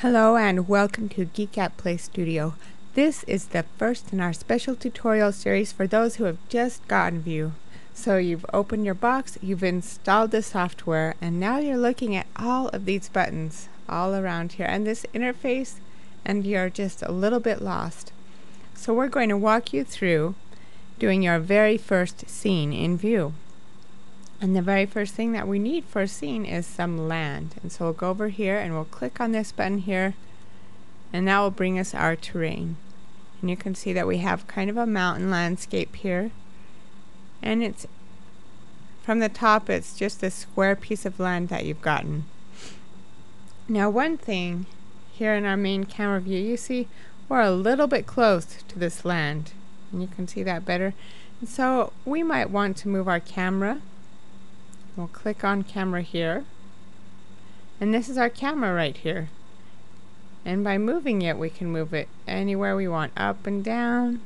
Hello and welcome to Geekatplay Studio. This is the first in our special tutorial series for those who have just gotten View. So you've opened your box, you've installed the software, and now you're looking at all of these buttons all around here and this interface, and you're just a little bit lost. So we're going to walk you through doing your very first scene in View. And the very first thing that we need for a scene is some land. And so we'll go over here and we'll click on this button here, and that will bring us our terrain. And you can see that we have kind of a mountain landscape here. And it's from the top, it's just a square piece of land that you've gotten. Now one thing here in our main camera view, you see we're a little bit close to this land. And you can see that better. And so we might want to move our camera. We'll click on camera here, and this is our camera right here, and by moving it we can move it anywhere we want, up and down.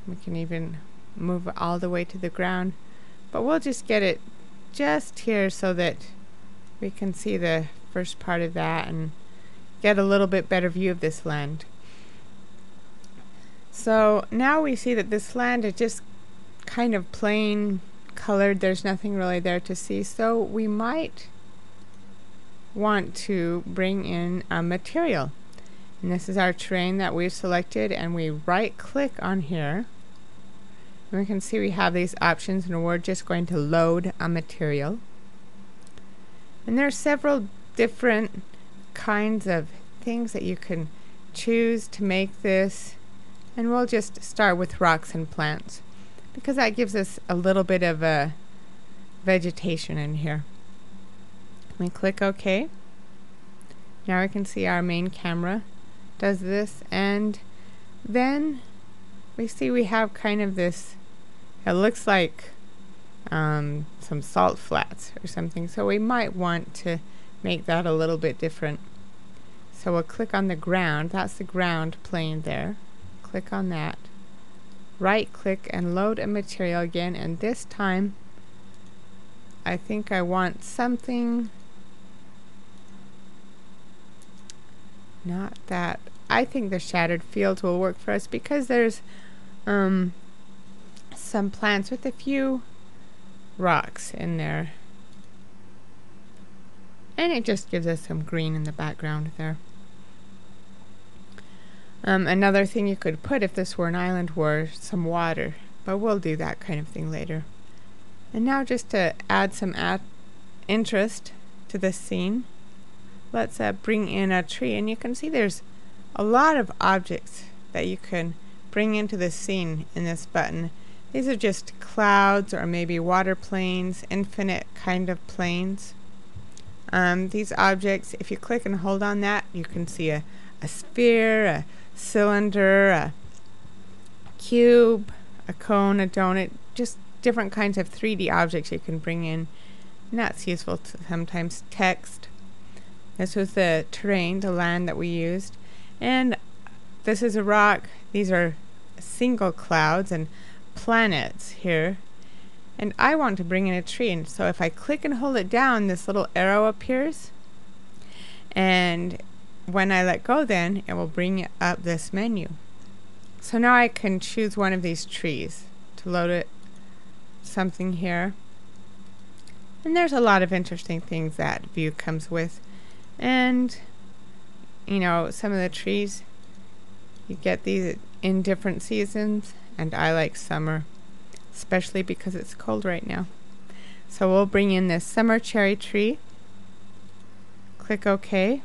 We can even move it all the way to the ground, but we'll just get it just here so that we can see the first part of that and get a little bit better view of this land. So now we see that this land is just kind of plain colored. There's nothing really there to see, so we might want to bring in a material, and this is our terrain that we've selected, and we right click on here and we can see we have these options, and we're just going to load a material. And there are several different kinds of things that you can choose to make this, and we'll just start with rocks and plants, because that gives us a little bit of a vegetation in here. We click OK. Now we can see our main camera does this, and then we see we have kind of this, it looks like some salt flats or something, so we might want to make that a little bit different. So we'll click on the ground. That's the ground plane there. Click on that. Right click and load a material again, and this time I think I want something, not that. I think the shattered fields will work for us because there's some plants with a few rocks in there, and it just gives us some green in the background there. Another thing you could put if this were an island were some water, but we'll do that kind of thing later. And now just to add some interest to this scene, let's bring in a tree, and you can see there's a lot of objects that you can bring into this scene in this button. These are just clouds or maybe water planes, infinite kind of planes. These objects, if you click and hold on that, you can see a sphere, a cylinder, a cube, a cone, a donut, just different kinds of 3D objects you can bring in, and that's useful to sometimes text. This was the terrain, the land that we used, and this is a rock. These are single clouds and planets here, and I want to bring in a tree, and so if I click and hold it down, this little arrow appears, and when I let go, then it will bring up this menu. So now I can choose one of these trees to load it something here, and there's a lot of interesting things that View comes with. And you know, some of the trees, you get these in different seasons, and I like summer, especially because it's cold right now. So we'll bring in this summer cherry tree, click OK,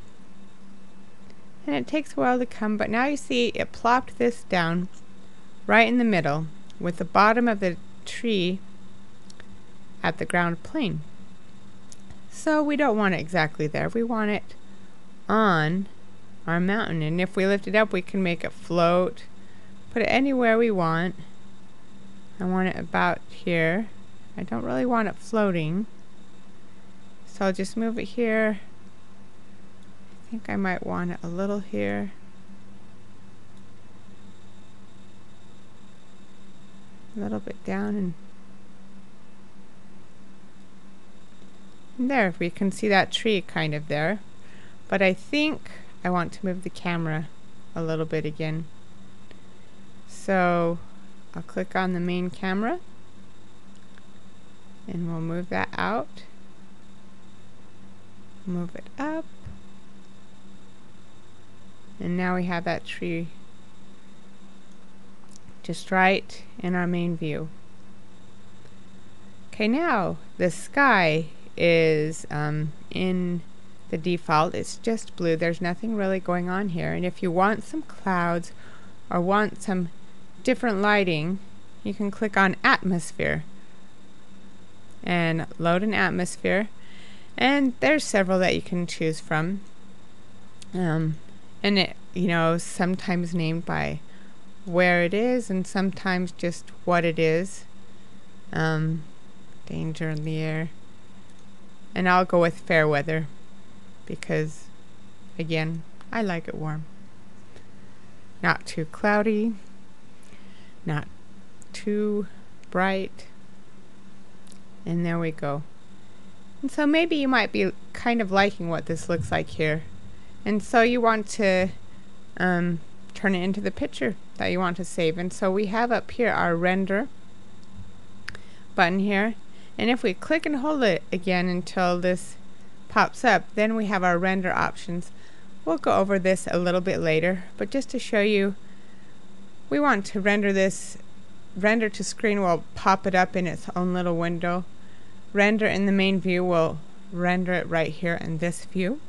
and it takes a while to come, but now you see it plopped this down right in the middle with the bottom of the tree at the ground plane. So we don't want it exactly there. We want it on our mountain, and if we lift it up we can make it float, put it anywhere we want. I want it about here. I don't really want it floating, so I'll just move it here. I think I might want it a little here. A little bit down, and there we can see that tree kind of there. but I think I want to move the camera a little bit again. So I'll click on the main camera and we'll move that out, move it up, and now we have that tree just right in our main view. Okay, now the sky is in the default. It's just blue. There's nothing really going on here. And if you want some clouds or want some different lighting, you can click on atmosphere and load an atmosphere. And there's several that you can choose from. And it, you know, sometimes named by where it is and sometimes just what it is. Danger in the air. And I'll go with fair weather because, again, I like it warm. Not too cloudy, not too bright. And there we go. And so maybe you might be kind of liking what this looks like here. And so you want to turn it into the picture that you want to save. And so we have up here our render button here. And if we click and hold it again until this pops up, then we have our render options. We'll go over this a little bit later, but just to show you, we want to render this. Render to screen will pop it up in its own little window. Render in the main view will render it right here in this view.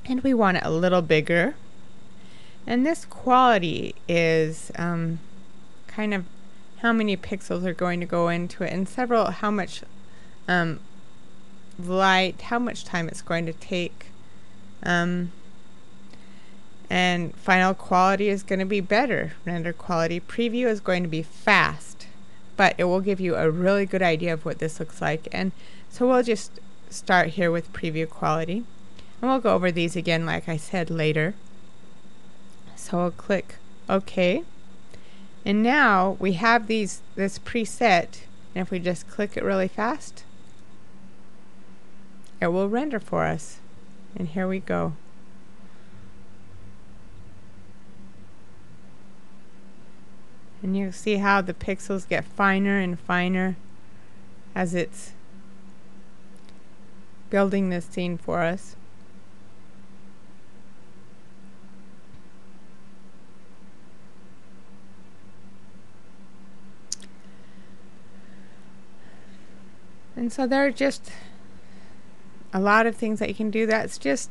And we want it a little bigger. And this quality is kind of how many pixels are going to go into it, and several, how much light, how much time it's going to take. And final quality is going to be better. Render quality. Preview is going to be fast, but it will give you a really good idea of what this looks like. And so we'll just start here with preview quality. And we'll go over these again, like I said, later. So we'll click OK. And now we have this preset, and if we just click it really fast, it will render for us. And here we go. And you'll see how the pixels get finer and finer as it's building this scene for us. And so there are just a lot of things that you can do. That's just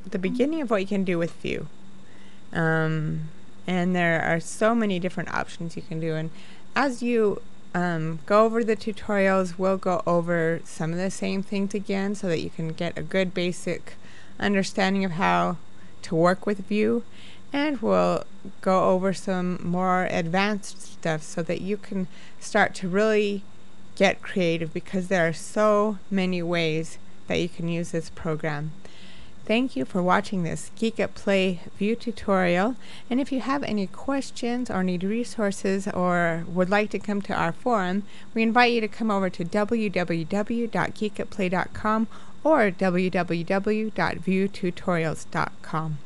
the beginning of what you can do with View. And there are so many different options you can do. And as you go over the tutorials, we'll go over some of the same things again so that you can get a good basic understanding of how to work with View. And we'll go over some more advanced stuff so that you can start to really get creative, because there are so many ways that you can use this program. Thank you for watching this Geekatplay View tutorial, and if you have any questions or need resources or would like to come to our forum, we invite you to come over to www.geekatplay.com or www.viewtutorials.com.